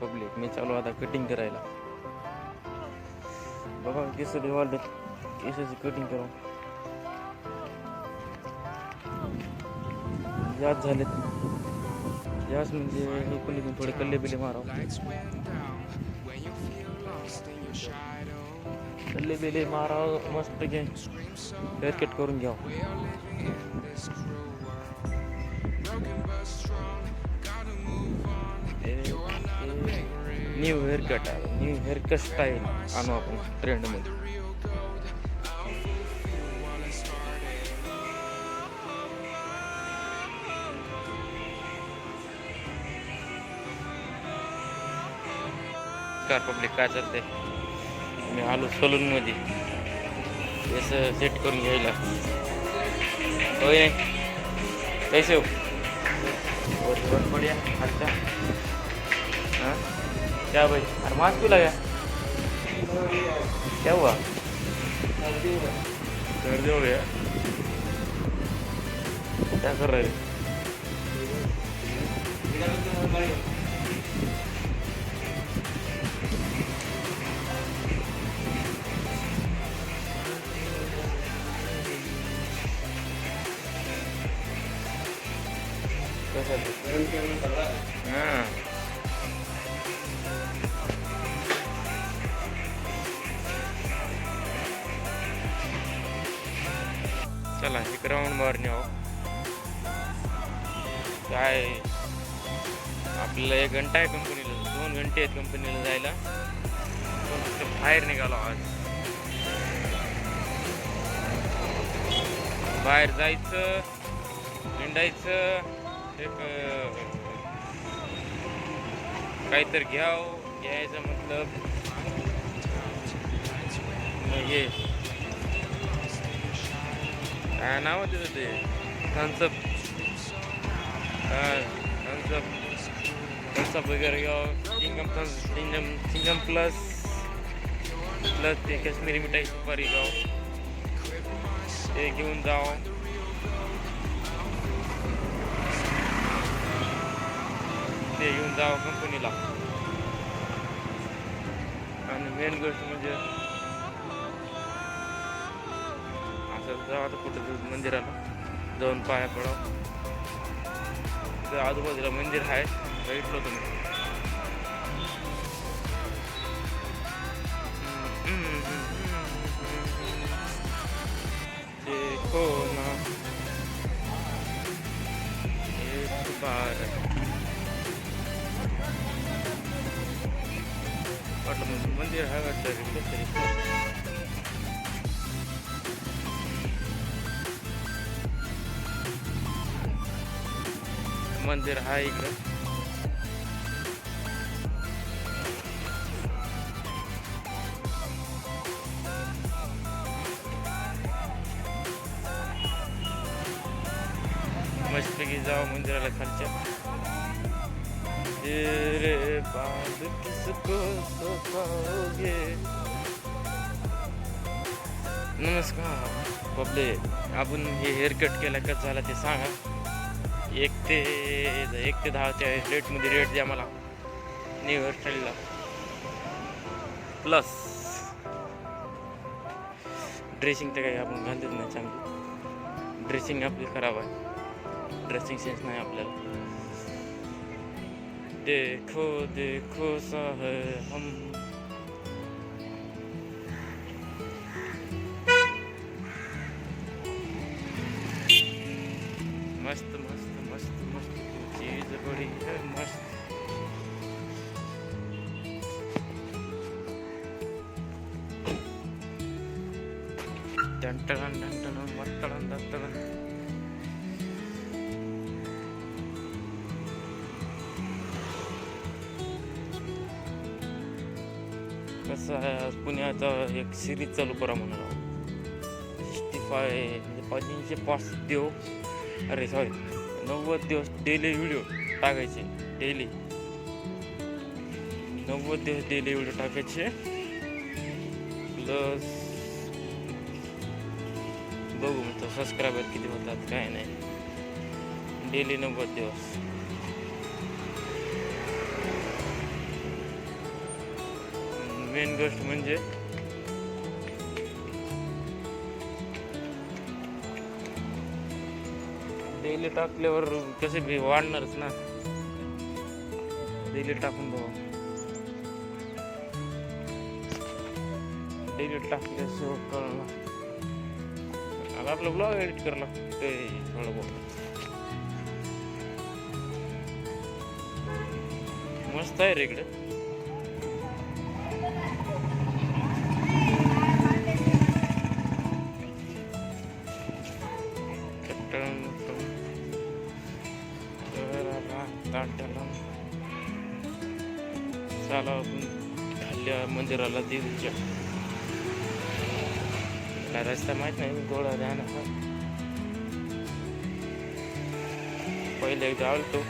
Public मी चालू आता cutting करायला. बघा केस वाढले, केसाची कटिंग करू. जास्त झालेत, जास्त म्हणजे हे कोणी थोडे कल्ले बिल्ले मारावं. कल्ले बिल्ले मारावं मस्त घे, हेअरकट करून घ्यावं. न्यू हेअरकट आहे, न्यू हेअरकट स्टाईल आणू आपण ट्रेंडमध्ये. कार पब्लिक काय चालतंय, मी आलो सलूनमध्ये केस सेट करून घ्यायला. होय कैसे हो बहुत बढ़िया. अच्छा हाँ क्या भाई, अरे मास्क क्यों लगा, क्या हुआ, सर्दी हो गया, क्या कर रहे हैं. हाँ चला एक राऊंड मारणे आहो. काय आपल्याला 1 घंटा आहे कंपनीला, 2 घंटे आहेत कंपनीला जायला, पण बाहेर निघालो आज. बाहेर जायचं, हिंडायचं, एक काहीतरी घ्यायचं मतलब हे काय नाव आहे तिथं ते थम्सअप वगैरे घ्यावं. चिंगम प्लस ते काश्मीरी मिठाई सुपारी घ्यावं, ते घेऊन जावं. ते घेऊन जावं कंपनीला. आणि मेन गोष्ट म्हणजे असं जावं आता कुठं मंदिराला जाऊन पाया पडावं. तर आजूबाजूला मंदिर आहे, भेटलो तुम्ही. देखो ना एक बार मंदिर आहे वाटतं. मंदिर आहे इकडं. मस्तपैकी जावं मंदिराला खालच्या. तेरे बाद किसको सताओगे. नमस्कार पब्लिक, आपण हे हेअरकट केला कसं झाला ते सांगा. 1 ते 10च्या रेटमध्ये रेट द्या मला न्यू हेअरस्टाईलला. प्लस ड्रेसिंग तर काही आपण घालतच नाही चांगली. ड्रेसिंग आपली खराब आहे, ड्रेसिंग सेन्स नाही आपल्याला. देखो देखो सा है हम. मस्त मस्त मस्त मस्त चीज बड़ी है मस्त. Dunton Dunton मत्तडन दत्तडन. कसं आहे, आज पुण्याचा एक सिरीज चालू करा म्हणून 65 म्हणजे 505 दिवस, अरे सॉरी 90 दिवस डेली व्हिडिओ टाकायचे. डेली 90 दिवस डेली व्हिडिओ टाकायचे. प्लस बघू म्हणजे सबस्क्रायबर किती होतात काय नाही. डेली 90 दिवस मेन गोष्ट म्हणजे डेली टाकल्यावर कसे बी वाढणारच ना. डेली टाकून बघा. डेली टाकल्याशिवाय कळणार. आता आपलं ब्लॉग एडिट करायला लागते थोडं बहुत. मस्त आहे रे इकडे. चला खाल्ल्या मंदिराला देवीच्या. काय रस्ता माहित नाही, गोळा ध्यान पहिले एकदा आलतो.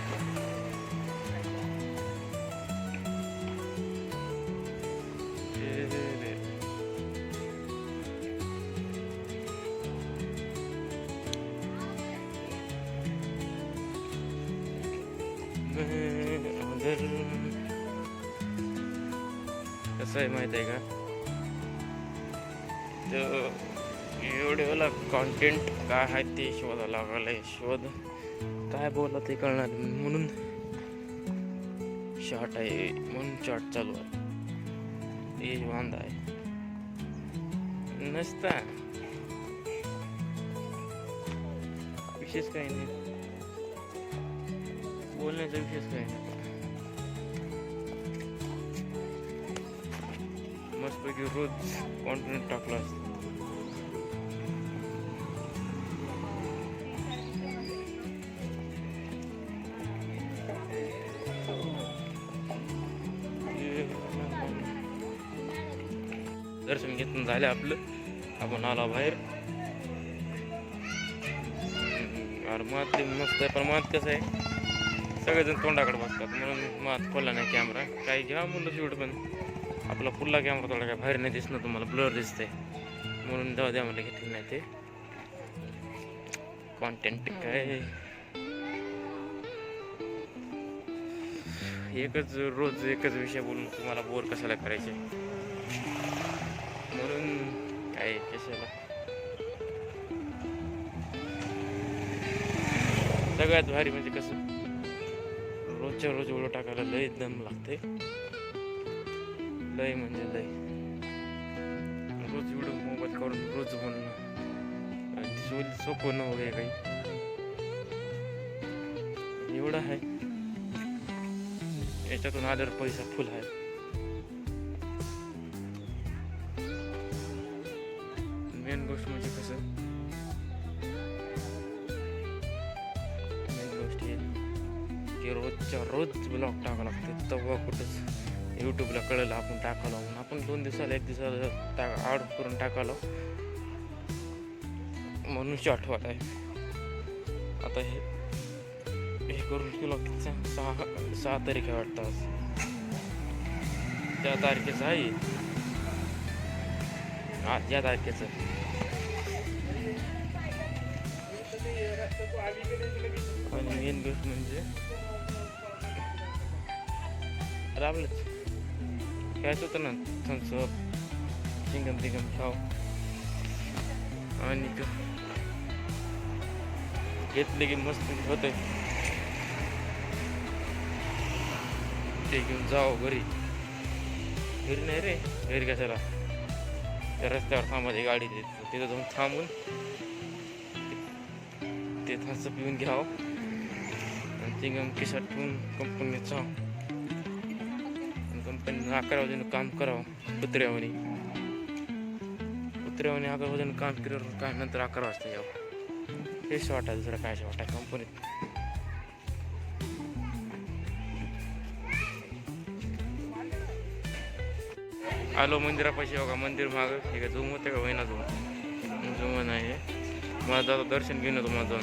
कसं आहे माहित आहे का, तर एवढे वेळेला कॉन्टेंट काय आहे ते शोधायला लागायला. शोध काय बोलला ते कळणार म्हणून शॉर्ट आहे, म्हणून शॉर्ट चालू आहे. तेज वांदा आहे नसता. विशेष काही नाही, बोलण्याचा विशेष काही नाही. मस्तपैकी रोज कॉन्टेंट टाकला असतो. दर्शन घेतून झालं आपलं, आपण आला बाहेर. अरे मात मस्त आहे, पण मात कसं आहे सगळेजण तोंडाकडे बघतात म्हणून मात खोलला नाही कॅमेरा. काही घ्या म्हणलं शेवट, पण आपला फुल्ला कॅमेरा थोडा काय बाहेर नाही दिसणार, तुम्हाला ब्लर दिसतंय म्हणून जाऊ द्या मला घेतलं नाही ते कॉन्टेंट. काय एकच रोज एकच विषय बोलून तुम्हाला बोर कशाला करायचे, म्हणून काय कशाला. सगळ्यात भारी म्हणजे कसं रोजच्या रोज व्हिडिओ टाकायला लय दम लागते. लय म्हणजे लय. रोज व्हिडिओ मोबाईल करून रोज बोलणं सोपं न होय काही. एवढं आहे, याच्यातून आल्यावर पैसा फुल आहे. मेन गोष्ट म्हणजे कसं, मेन गोष्ट आहे की रोजच्या रोज ब्लॉग टाकावं लागते. तेव्हा कुठंच यूट्यूबला कळलं आपण टाकावं म्हणून. आपण 2 दिवसाला 1 दिवसाला आड करून टाकावं म्हणून आठवत आहे. आता हे करून केलं 6 तारीख आहे वाटतं आज. त्या तारखेचं आहे आज, या तारखेचं. आणि मेन गोष्ट म्हणजे राबलंच कायच होतं ना, थम्सअप चिंगम तिंगम खाव आणि घेतले की मस्त होते. ते घेऊन जाओ घरी. घरी नाही रे, घरी कशाला, त्या रस्त्यावर थांबायची गाडी तिथं जाऊन थांबून ते थम्सअप पिऊन घ्यावं आणि चिंगम खिशात ठेवून कंपनीत जावं. कंपनीनं 11 वाजेनं काम करावं कुत्र्यावानी 11 वाजेनं काम केल्यावर काय नंतर 11 वाजता यावं. हेच वाटायचं, दुसरं काय वाटाय कंपनीत. आलो मंदिरापाशी. बघा मंदिर मागं. ठीक आहे, झूम होते का होईना, झूम नाही. मला दादा दर्शन घेऊन येतो माझं.